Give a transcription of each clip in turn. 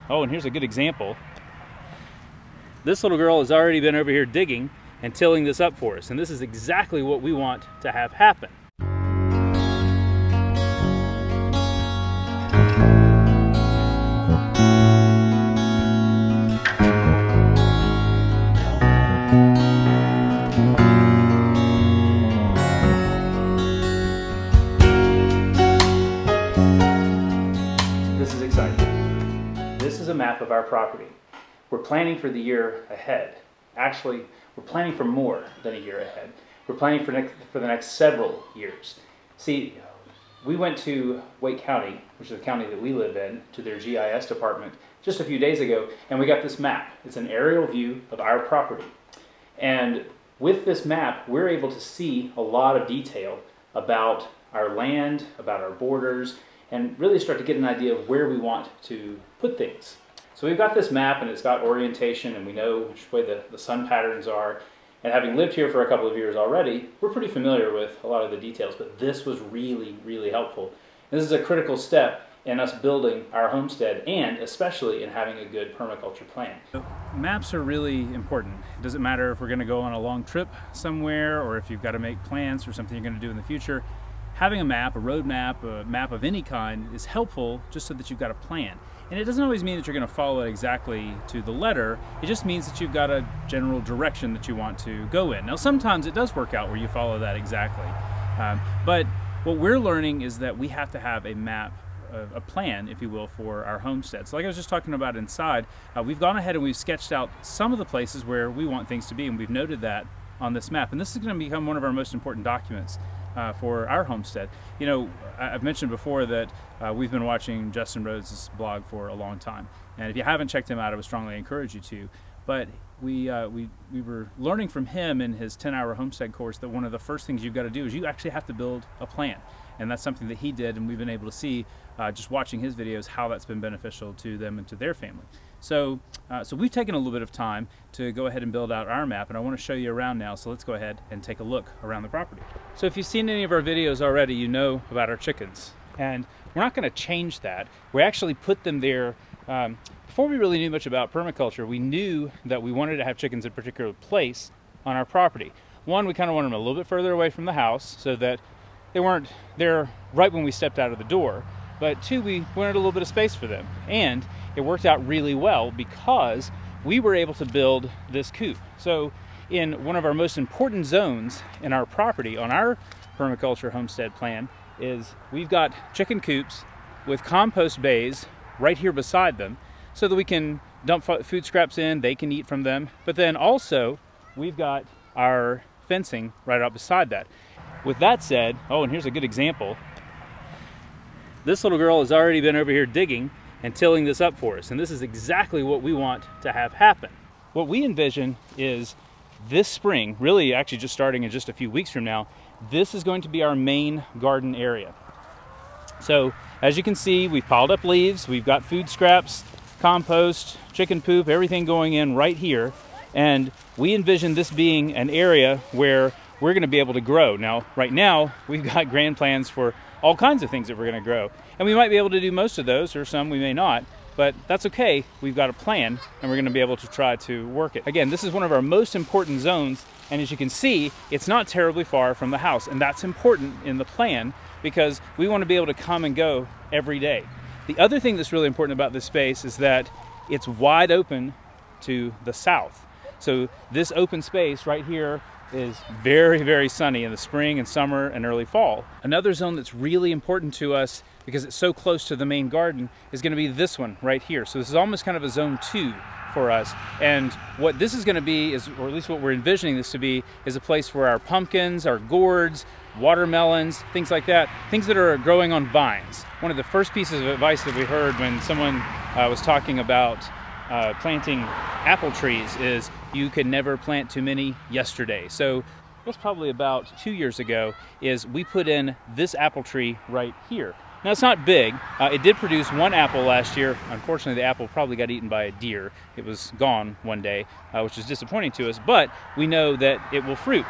Oh, and here's a good example. This little girl has already been over here digging and tilling this up for us, and this is exactly what we want to have happen. This is exciting. This is a map of our property. We're planning for the year ahead. Actually, we're planning for more than a year ahead. We're planning for the next several years. See, we went to Wake County, which is the county that we live in, to their GIS department just a few days ago, and we got this map. It's an aerial view of our property. And with this map, we're able to see a lot of detail about our land, about our borders, and really start to get an idea of where we want to put things. So we've got this map, and it's got orientation, and we know which way the sun patterns are. And having lived here for a couple of years already, we're pretty familiar with a lot of the details, but this was really, really helpful. And this is a critical step in us building our homestead, and especially in having a good permaculture plan. Maps are really important. It doesn't matter if we're going to go on a long trip somewhere, or if you've got to make plans for something you're going to do in the future. Having a map, a road map, a map of any kind is helpful just so that you've got a plan. And it doesn't always mean that you're going to follow it exactly to the letter. It just means that you've got a general direction that you want to go in. Now, sometimes it does work out where you follow that exactly. But what we're learning is that we have to have a map, a plan, if you will, for our homestead. So like I was just talking about inside, we've gone ahead and we've sketched out some of the places where we want things to be, and we've noted that on this map. And this is going to become one of our most important documents for our homestead. You know, I've mentioned before that we've been watching Justin Rhodes' blog for a long time, and if you haven't checked him out, I would strongly encourage you to. But we were learning from him in his 10-hour homestead course that one of the first things you've got to do is you actually have to build a plan, and that's something that he did, and we've been able to see just watching his videos how that's been beneficial to them and to their family. So we've taken a little bit of time to go ahead and build out our map, and I want to show you around now, so let's go ahead and take a look around the property. So if you've seen any of our videos already, you know about our chickens, and we're not going to change that. We actually put them there before we really knew much about permaculture. We knew that we wanted to have chickens in a particular place on our property. One, we kind of wanted them a little bit further away from the house so that they weren't there right when we stepped out of the door. But two, we wanted a little bit of space for them. And it worked out really well because we were able to build this coop. So in one of our most important zones in our property on our permaculture homestead plan is we've got chicken coops with compost bays right here beside them so that we can dump food scraps in, they can eat from them. But then also we've got our fencing right out beside that. With that said, oh, and here's a good example. This little girl has already been over here digging and tilling this up for us, and this is exactly what we want to have happen. What we envision is this spring, really actually just starting in just a few weeks from now, this is going to be our main garden area. So as you can see, we've piled up leaves, we've got food scraps, compost, chicken poop, everything going in right here, and we envision this being an area where we're going to be able to grow. Now, right now, we've got grand plans for all kinds of things that we're going to grow. And we might be able to do most of those, or some we may not, but that's okay. We've got a plan, and we're going to be able to try to work it. Again, this is one of our most important zones, and as you can see, it's not terribly far from the house, and that's important in the plan because we want to be able to come and go every day. The other thing that's really important about this space is that it's wide open to the south. So this open space right here is very, very sunny in the spring and summer and early fall. Another zone that's really important to us because it's so close to the main garden is going to be this one right here. So this is almost kind of a zone 2 for us. And what this is going to be is, or at least what we're envisioning this to be, is a place for our pumpkins, our gourds, watermelons, things like that, things that are growing on vines. One of the first pieces of advice that we heard when someone was talking about planting apple trees is you can never plant too many yesterday. So that's probably about 2 years ago is we put in this apple tree right here. Now it's not big. It did produce one apple last year. Unfortunately, the apple probably got eaten by a deer. It was gone one day, which is disappointing to us, but we know that it will fruit.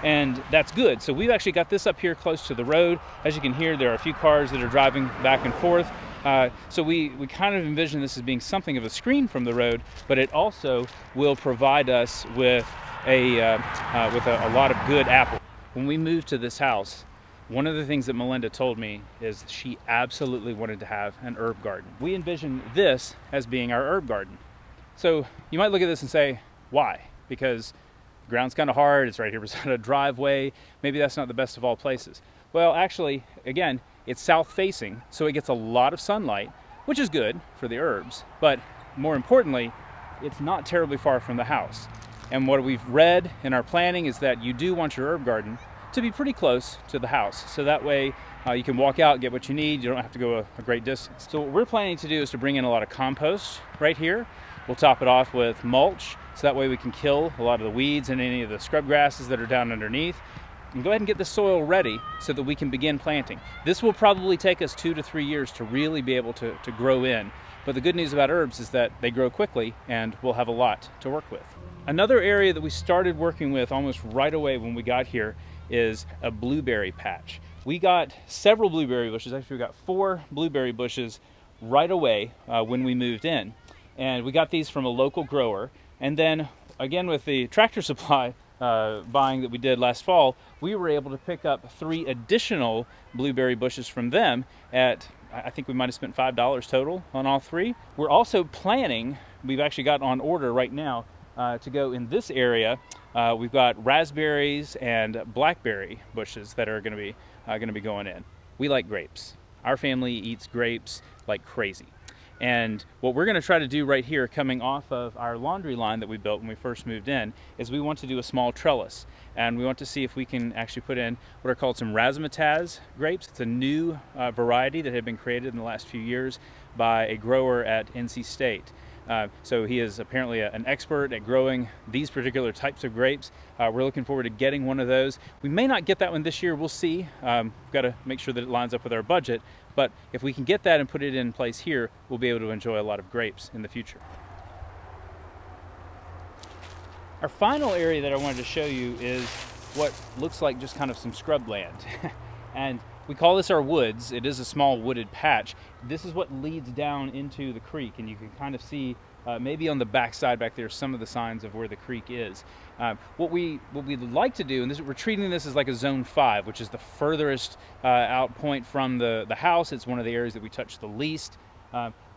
And that's good. So we've actually got this up here close to the road. As you can hear, there are a few cars that are driving back and forth. So we kind of envision this as being something of a screen from the road, but it also will provide us with a lot of good apple. When we moved to this house, one of the things that Melinda told me is she absolutely wanted to have an herb garden. We envision this as being our herb garden. So you might look at this and say, why? Because the ground's kind of hard, it's right here beside a driveway, maybe that's not the best of all places. Well, actually, again, it's south facing, so it gets a lot of sunlight, which is good for the herbs, but more importantly, it's not terribly far from the house. And what we've read in our planning is that you do want your herb garden to be pretty close to the house, so that way you can walk out, get what you need, you don't have to go a great distance. So what we're planning to do is to bring in a lot of compost right here. We'll top it off with mulch, so that way we can kill a lot of the weeds and any of the scrub grasses that are down underneath. And go ahead and get the soil ready so that we can begin planting. This will probably take us 2 to 3 years to really be able to grow in. But the good news about herbs is that they grow quickly and we'll have a lot to work with. Another area that we started working with almost right away when we got here is a blueberry patch. We got several blueberry bushes, actually we got 4 blueberry bushes right away when we moved in. And we got these from a local grower. And then again with the Tractor Supply buying that we did last fall, we were able to pick up 3 additional blueberry bushes from them at, I think we might have spent $5 total on all 3. We're also planning, we've actually got on order right now to go in this area. We've got raspberries and blackberry bushes that are going to be going in. We like grapes. Our family eats grapes like crazy. And what we're going to try to do right here, coming off of our laundry line that we built when we first moved in, is we want to do a small trellis. And we want to see if we can actually put in what are called some razzmatazz grapes. It's a new variety that had been created in the last few years by a grower at NC State. So he is apparently an expert at growing these particular types of grapes. We're looking forward to getting one of those. We may not get that one this year, we'll see. We've got to make sure that it lines up with our budget, but if we can get that and put it in place here, we'll be able to enjoy a lot of grapes in the future. Our final area that I wanted to show you is what looks like just kind of some scrub land. And we call this our woods. It is a small wooded patch. This is what leads down into the creek, and you can kind of see maybe on the back side back there some of the signs of where the creek is. What we'd like to do, and we're treating this as like a zone 5, which is the furthest out point from the house. It's one of the areas that we touch the least,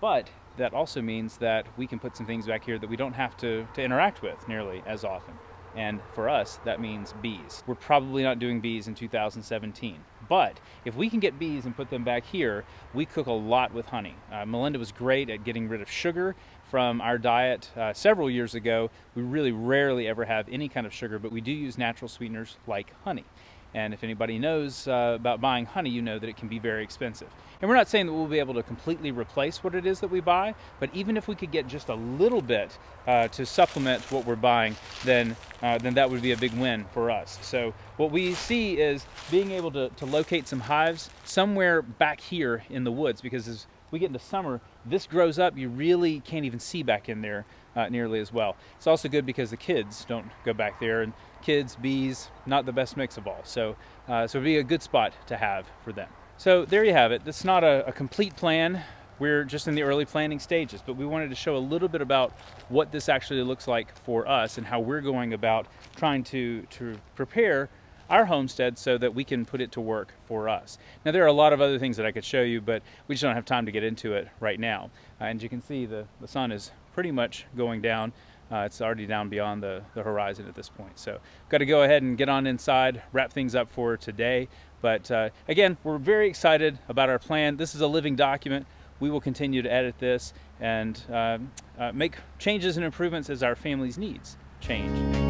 but that also means that we can put some things back here that we don't have to interact with nearly as often. And for us, that means bees. We're probably not doing bees in 2017. But if we can get bees and put them back here, we cook a lot with honey. Melinda was great at getting rid of sugar from our diet several years ago. We really rarely ever have any kind of sugar, but we do use natural sweeteners like honey. And if anybody knows about buying honey, you know that it can be very expensive. And we're not saying that we'll be able to completely replace what it is that we buy, but even if we could get just a little bit to supplement what we're buying, then that would be a big win for us. So what we see is being able to locate some hives somewhere back here in the woods, because as we get into summer, this grows up, you really can't even see back in there nearly as well. It's also good because the kids don't go back there, and kids, bees, not the best mix of all. So it'd be a good spot to have for them. So there you have it. It's not a complete plan. We're just in the early planning stages, but we wanted to show a little bit about what this actually looks like for us and how we're going about trying to prepare our homestead so that we can put it to work for us. Now there are a lot of other things that I could show you, but we just don't have time to get into it right now. And you can see the sun is pretty much going down. It's already down beyond the horizon at this point. So got to go ahead and get on inside, wrap things up for today. But again, we're very excited about our plan. This is a living document. We will continue to edit this and make changes and improvements as our family's needs change.